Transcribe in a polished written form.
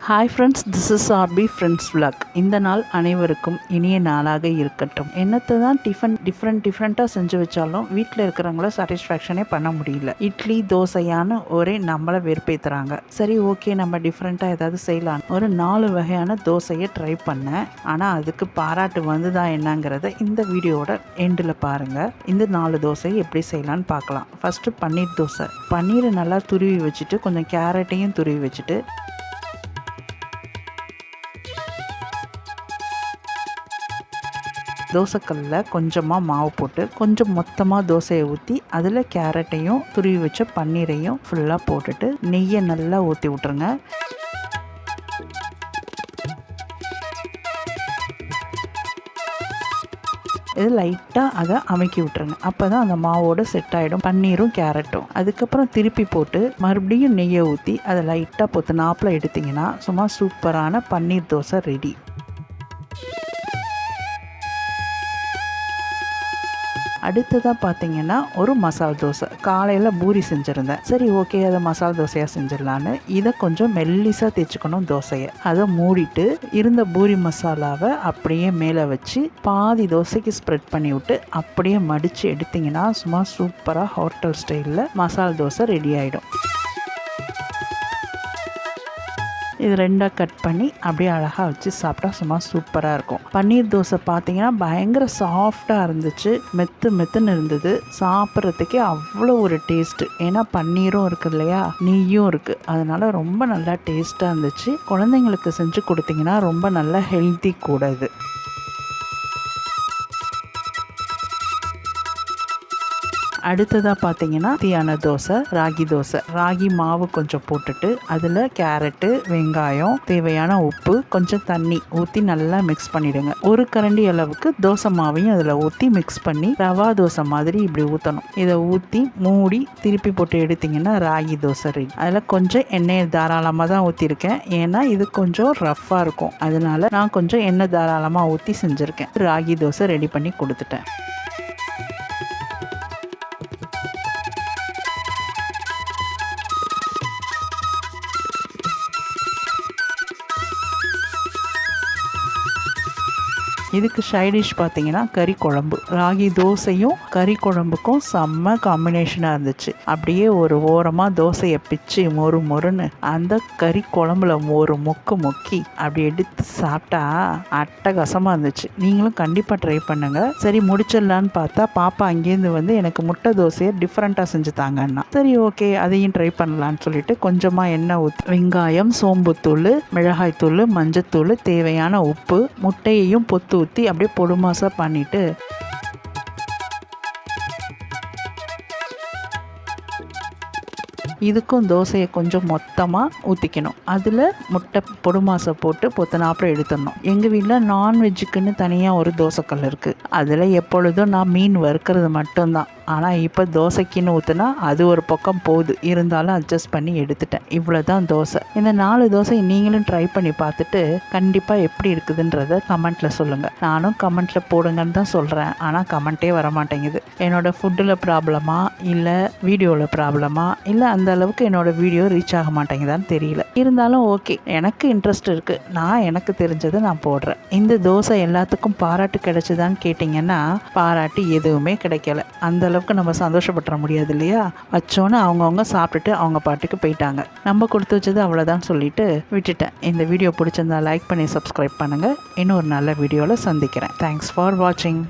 Hi friends, this is RP friends vlog. இந்த நாள் அனைவருக்கும் இனிய நாளாக இருக்கட்டும். என்னத்தை தான் டிஃப்ரெண்ட்டாக செஞ்சு வச்சாலும் வீட்டில் இருக்கிறவங்கள சாட்டிஸ்ஃபேக்ஷனே பண்ண முடியல. இட்லி தோசையான ஒரே நம்மளை வெறுப்பேற்றுறாங்க. சரி, ஓகே, நம்ம டிஃப்ரெண்ட்டாக ஏதாவது செய்யலாம். ஒரு 4 வகையான தோசையை ட்ரை பண்ணேன். ஆனால் அதுக்கு பாராட்டு வந்துதா என்னங்கிறத இந்த வீடியோட எண்டில் பாருங்கள். இந்த 4 தோசையை எப்படி செய்யலான்னு பார்க்கலாம். ஃபஸ்ட்டு பன்னீர் தோசை. பன்னீரை நல்லா துருவி வச்சுட்டு கொஞ்சம் கேரட்டையும் துருவி வச்சுட்டு தோசைக்கல்லில் கொஞ்சமாக மாவு போட்டு கொஞ்சம் மொத்தமாக தோசையை ஊற்றி அதில் கேரட்டையும் துருவி வச்ச பன்னீரையும் ஃபுல்லாக போட்டுட்டு நெய்யை நல்லா ஊற்றி விட்ருங்க. இது லைட்டாக அதை அமைக்கி விட்டுருங்க. அப்போ தான் அந்த மாவோடு செட் ஆகிடும் பன்னீரும் கேரட்டும். அதுக்கப்புறம் திருப்பி போட்டு மறுபடியும் நெய்யை ஊற்றி அதை லைட்டாக பொத்துனாப்பில் எடுத்திங்கன்னா சும்மா சூப்பரான பன்னீர் தோசை ரெடி. அடுத்ததாக பார்த்தீங்கன்னா ஒரு மசால் தோசை. காலையில் பூரி செஞ்சுருந்தேன். சரி, ஓகே, அதை மசால் தோசையாக செஞ்சிடலான்னு இதை கொஞ்சம் மெல்லிசாக தேய்ச்சிக்கணும் தோசையை. அதை மூடிட்டு இருந்த பூரி மசாலாவை அப்படியே மேலே வச்சு பாதி தோசைக்கு ஸ்ப்ரெட் பண்ணி விட்டு அப்படியே மடித்து எடுத்திங்கன்னா சும்மா சூப்பராக ஹோட்டல் ஸ்டைலில் மசால் தோசை ரெடி ஆகிடும். இது ரெண்டாக கட் பண்ணி அப்படியே அழகாக வச்சு சாப்பிட்டா சும்மா சூப்பராக இருக்கும். பன்னீர் தோசை பார்த்தீங்கன்னா பயங்கர சாஃப்டாக இருந்துச்சு, மெத்துன்னு இருந்தது. சாப்பிட்றதுக்கே அவ்வளோ ஒரு டேஸ்ட்டு. ஏன்னா பன்னீரும் இருக்குது இல்லையா, நெய்யும் இருக்குது, அதனால ரொம்ப நல்லா டேஸ்ட்டாக இருந்துச்சு. குழந்தைங்களுக்கு செஞ்சு கொடுத்தீங்கன்னா ரொம்ப நல்லா ஹெல்த்தி கூட இது. அடுத்ததாக பார்த்தீங்கன்னா தீயான தோசை, ராகி தோசை. ராகி மாவு கொஞ்சம் போட்டுட்டு அதில் கேரட்டு, வெங்காயம், தேவையான உப்பு, கொஞ்சம் தண்ணி ஊற்றி நல்லா மிக்ஸ் பண்ணிவிடுங்க. ஒரு கரண்டி அளவுக்கு தோசை மாவையும் அதில் ஊற்றி மிக்ஸ் பண்ணி ரவா தோசை மாதிரி இப்படி ஊற்றணும். இதை ஊற்றி மூடி திருப்பி போட்டு எடுத்திங்கன்னா ராகி தோசை ரெடி. அதில் கொஞ்சம் எண்ணெயை தாராளமாக தான் ஊற்றிருக்கேன். ஏன்னா இது கொஞ்சம் ரஃப்பாக இருக்கும், அதனால நான் கொஞ்சம் எண்ணெய் தாராளமாக ஊற்றி செஞ்சுருக்கேன். ராகி தோசை ரெடி பண்ணி கொடுத்துட்டேன். இதுக்கு சைடிஷ் பார்த்தீங்கன்னா கறி குழம்பு. ராகி தோசையும் கறி குழம்புக்கும் செம்ம காம்பினேஷனாக இருந்துச்சு. அப்படியே ஒரு ஓரமாக தோசையை பிச்சு மொறுன்னு அந்த கறி குழம்புல ஒரு முக்கி அப்படி எடுத்து சாப்பிட்டா அட்டகாசமாக இருந்துச்சு. நீங்களும் கண்டிப்பாக ட்ரை பண்ணுங்கள். சரி, முடிச்சிடலான்னு பார்த்தா பாப்பா அங்கேருந்து வந்து எனக்கு முட்டை தோசையை டிஃப்ரெண்ட்டாக செஞ்சு தாங்கன்னா, சரி ஓகே அதையும் ட்ரை பண்ணலான்னு சொல்லிட்டு கொஞ்சமாக எண்ணெய் ஊற்றி வெங்காயம், சோம்புத்தூள், மிளகாய்த்தூள், மஞ்சத்தூள், தேவையான உப்பு, முட்டையையும் பொத்து ஊற்றி அப்படியே பொடுமாசாக பண்ணிவிட்டு இதுக்கும் தோசையை கொஞ்சம் மொத்தமாக ஊற்றிக்கணும். அதில் முட்டை பொடுமாசை போட்டு பொத்தனாப்புறம் எடுத்துடணும். எங்கள் வீட்டில் நான்வெஜ்ஜுக்குன்னு தனியாக ஒரு தோசைக்கல் இருக்குது. அதில் எப்பொழுதும் நான் மீன் வறுக்கிறது மட்டும்தான். ஆனால் இப்போ தோசைக்குன்னு ஊற்றுனா அது ஒரு பக்கம் போகுது, இருந்தாலும் அட்ஜஸ்ட் பண்ணி எடுத்துட்டேன். இவ்வளோ தான் தோசை. இந்த 4 தோசை நீங்களும் ட்ரை பண்ணி பார்த்துட்டு கண்டிப்பாக எப்படி இருக்குதுன்றத கமெண்ட்டில் சொல்லுங்கள். நானும் கமெண்ட்டில் போடுங்கன்னு தான் சொல்கிறேன், ஆனால் கமெண்ட்டே வரமாட்டேங்குது. என்னோடய ஃபுட்டில் ப்ராப்ளமா இல்லை வீடியோவில் ப்ராப்ளமா இல்லை அந்த அளவுக்கு என்னோட வீடியோ ரீச் ஆக மாட்டேங்குதான்னு தெரியல. இருந்தாலும் ஓகே, எனக்கு இன்ட்ரெஸ்ட் இருக்குது, நான் எனக்கு தெரிஞ்சதை நான் போடுறேன். இந்த தோசை எல்லாத்துக்கும் பாராட்டு கிடைச்சதான்னு கேட்டிங்கன்னா பாராட்டு எதுவுமே கிடைக்கல. அந்த அளவுக்கு நம்ம சந்தோஷப்பட்டுற முடியாது இல்லையா. வச்சோன்னு அவங்கவுங்க சாப்பிட்டுட்டு அவங்க பாட்டுக்கு போயிட்டாங்க. நம்ம கொடுத்து வச்சது அவ்வளோதான் சொல்லிட்டு விட்டுட்டேன். இந்த வீடியோ பிடிச்சிருந்தா லைக் பண்ணி சப்ஸ்கிரைப் பண்ணுங்கள். இன்னும் ஒரு நல்ல வீடியோவில் சந்திக்கிறேன். தேங்க்ஸ் ஃபார் வாட்சிங்.